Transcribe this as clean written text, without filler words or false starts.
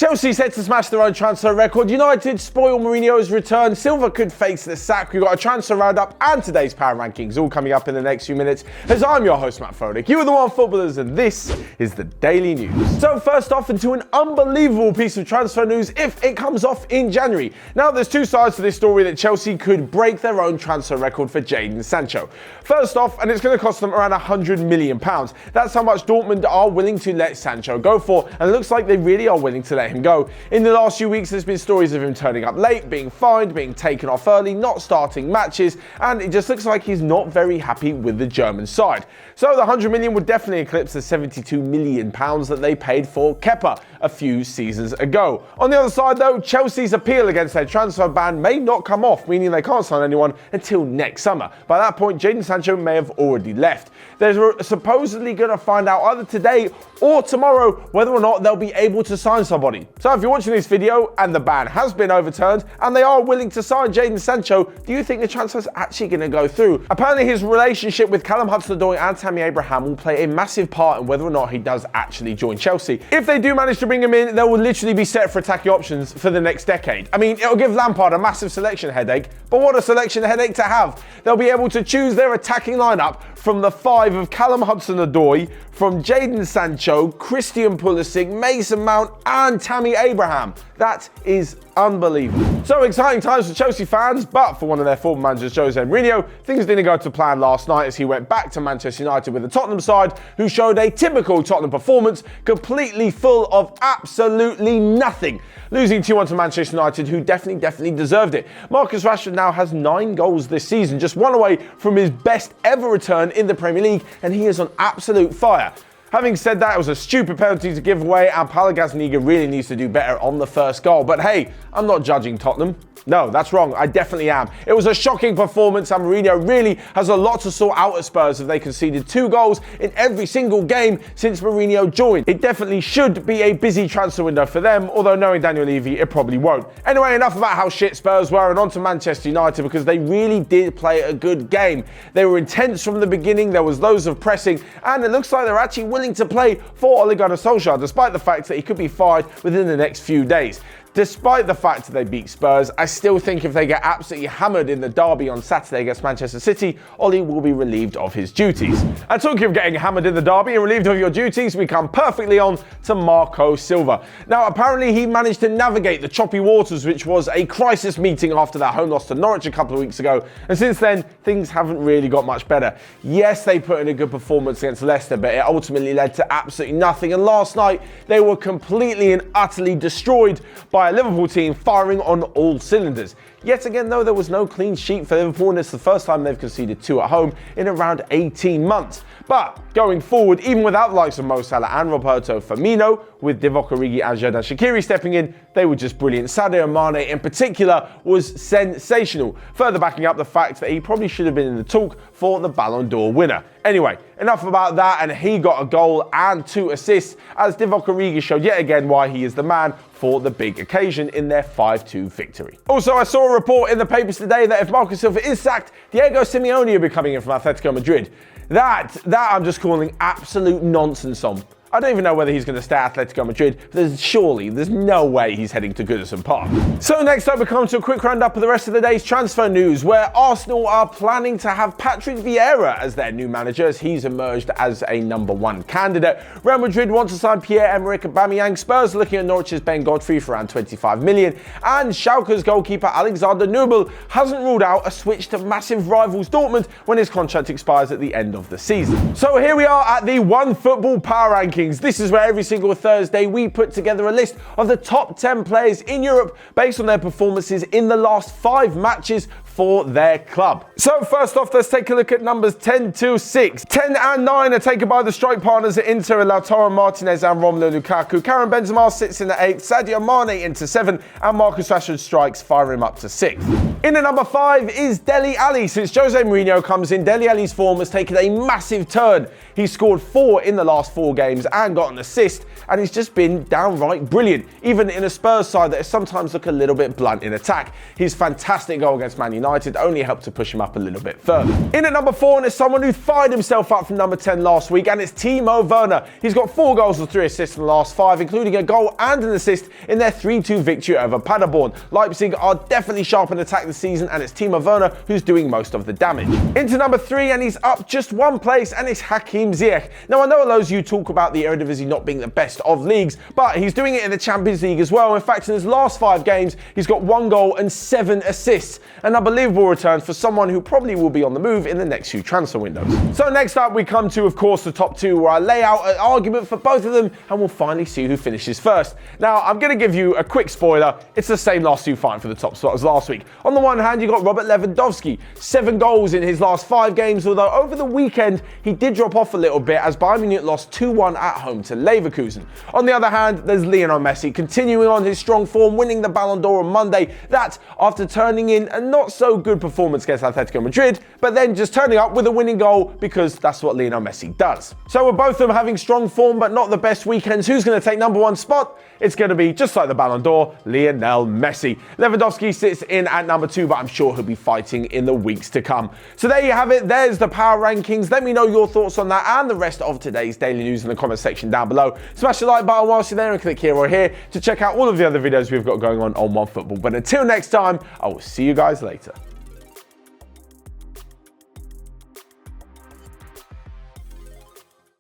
Chelsea set to smash their own transfer record. United spoil Mourinho's return. Silva could face the sack. We've got a transfer roundup and today's power rankings all coming up in the next few minutes. As I'm your host, Matt Fodick. You are the Onefootballers, and this is the Daily News. So first off, into an unbelievable piece of transfer news if it comes off in January. Now, there's two sides to this story that Chelsea could break their own transfer record for Jadon Sancho. First off, and it's going to cost them around £100 million. That's how much Dortmund are willing to let Sancho go for, and it looks like they really are willing to let him go. In the last few weeks, there's been stories of him turning up late, being fined, being taken off early, not starting matches, and it just looks like he's not very happy with the German side. So the 100 million would definitely eclipse the 72 million pounds that they paid for Kepa a few seasons ago. On the other side though, Chelsea's appeal against their transfer ban may not come off, meaning they can't sign anyone until next summer. By that point, Jadon Sancho may have already left. They're supposedly going to find out either today or tomorrow whether or not they'll be able to sign somebody. So if you're watching this video and the ban has been overturned and they are willing to sign Jadon Sancho, do you think the transfer's actually going to go through? Apparently his relationship with Callum Hudson-Odoi and Tammy Abraham will play a massive part in whether or not he does actually join Chelsea. If they do manage to bring him in, they will literally be set for attacking options for the next decade. I mean, it'll give Lampard a massive selection headache, but what a selection headache to have. They'll be able to choose their attacking lineup from the five of Callum Hudson-Odoi, from Jadon Sancho, Christian Pulisic, Mason Mount and Tammy Abraham. That is unbelievable. So exciting times for Chelsea fans, but for one of their former managers, Jose Mourinho, things didn't go to plan last night as he went back to Manchester United with the Tottenham side, who showed a typical Tottenham performance, completely full of absolutely nothing. Losing 2-1 to Manchester United, who definitely deserved it. Marcus Rashford now has 9 goals this season, just one away from his best ever return in the Premier League, and he is on absolute fire. Having said that, it was a stupid penalty to give away, and Paulo Gazzaniga really needs to do better on the first goal. But hey, I'm not judging Tottenham. No, that's wrong. I definitely am. It was a shocking performance, and Mourinho really has a lot to sort out at Spurs if they conceded 2 goals in every single game since Mourinho joined. It definitely should be a busy transfer window for them, although knowing Daniel Levy, it probably won't. Anyway, enough about how shit Spurs were and on to Manchester United, because they really did play a good game. They were intense from the beginning, there was loads of pressing, and it looks like they're actually willing to play for Ole Gunnar Solskjaer, despite the fact that he could be fired within the next few days. Despite the fact that they beat Spurs, I still think if they get absolutely hammered in the derby on Saturday against Manchester City, Ole will be relieved of his duties. And talking of getting hammered in the derby and relieved of your duties, we come perfectly on to Marco Silva. Now, apparently he managed to navigate the choppy waters, which was a crisis meeting after that home loss to Norwich a couple of weeks ago. And since then, things haven't really got much better. Yes, they put in a good performance against Leicester, but it ultimately led to absolutely nothing. And last night, they were completely and utterly destroyed by a Liverpool team firing on all cylinders. Yet again, though, there was no clean sheet for Liverpool, and it's the first time they've conceded 2 at home in around 18 months. But going forward, even without the likes of Mo Salah and Roberto Firmino, with Divock Origi and Xherdan Shaqiri stepping in, they were just brilliant. Sadio Mane in particular was sensational, further backing up the fact that he probably should have been in the talk for the Ballon d'Or winner. Anyway, enough about that, and he got a goal and 2 assists as Divock Origi showed yet again why he is the man for the big occasion in their 5-2 victory. Also, I saw a report in the papers today that if Marco Silva is sacked, Diego Simeone will be coming in from Atletico Madrid. That I'm just calling absolute nonsense on. I don't even know whether he's going to stay at Atletico Madrid, but there's no way he's heading to Goodison Park. So next up, we come to a quick roundup of the rest of the day's transfer news, where Arsenal are planning to have Patrick Vieira as their new manager, as he's emerged as a #1 candidate. Real Madrid want to sign Pierre-Emerick Aubameyang. Spurs are looking at Norwich's Ben Godfrey for around 25 million. And Schalke's goalkeeper Alexander Nubel hasn't ruled out a switch to massive rivals Dortmund when his contract expires at the end of the season. So here we are at the Onefootball Power Rankings. This is where every single Thursday we put together a list of the top 10 players in Europe based on their performances in the last 5 matches for their club. So first off, let's take a look at numbers 10 to 6. 10 and 9 are taken by the strike partners at Inter, Lautaro Martinez and Romelu Lukaku. Karim Benzema sits in at 8, Sadio Mane into 7, and Marcus Rashford strikes, firing him up to 6th. In at number 5 is Dele Alli. Since Jose Mourinho comes in, Dele Alli's form has taken a massive turn. He scored 4 in the last 4 games and got an assist, and he's just been downright brilliant, even in a Spurs side that sometimes look a little bit blunt in attack. His fantastic goal against Man United United only helped to push him up a little bit further. In at number 4, and it's someone who fired himself up from number 10 last week, and it's Timo Werner. He's got 4 goals and 3 assists in the last 5, including a goal and an assist in their 3-2 victory over Paderborn. Leipzig are definitely sharp in attack this season, and it's Timo Werner who's doing most of the damage. Into number 3, and he's up just 1 place, and it's Hakim Ziyech. Now, I know a lot of you talk about the Eredivisie not being the best of leagues, but he's doing it in the Champions League as well. In fact, in his last 5 games, he's got 1 goal and 7 assists. An unbelievable return for someone who probably will be on the move in the next few transfer windows. So next up, we come to, of course, the top 2, where I lay out an argument for both of them, and we'll finally see who finishes first. Now, I'm going to give you a quick spoiler. It's the same last 2 fighting for the top spot as last week. On the one hand, you got Robert Lewandowski, 7 goals in his last 5 games, although over the weekend, he did drop off a little bit as Bayern Munich lost 2-1 at home to Leverkusen. On the other hand, there's Lionel Messi, continuing on his strong form, winning the Ballon d'Or on Monday. That after turning in a not so good performance against Atletico Madrid, but then just turning up with a winning goal because that's what Lionel Messi does. So with both of them having strong form but not the best weekends, who's going to take number 1 spot? It's going to be, just like the Ballon d'Or, Lionel Messi. Lewandowski sits in at number 2, but I'm sure he'll be fighting in the weeks to come. So there you have it. There's the power rankings. Let me know your thoughts on that and the rest of today's daily news in the comment section down below. Smash the like button whilst you're there and click here or here to check out all of the other videos we've got going on OneFootball. But until next time, I will see you guys later.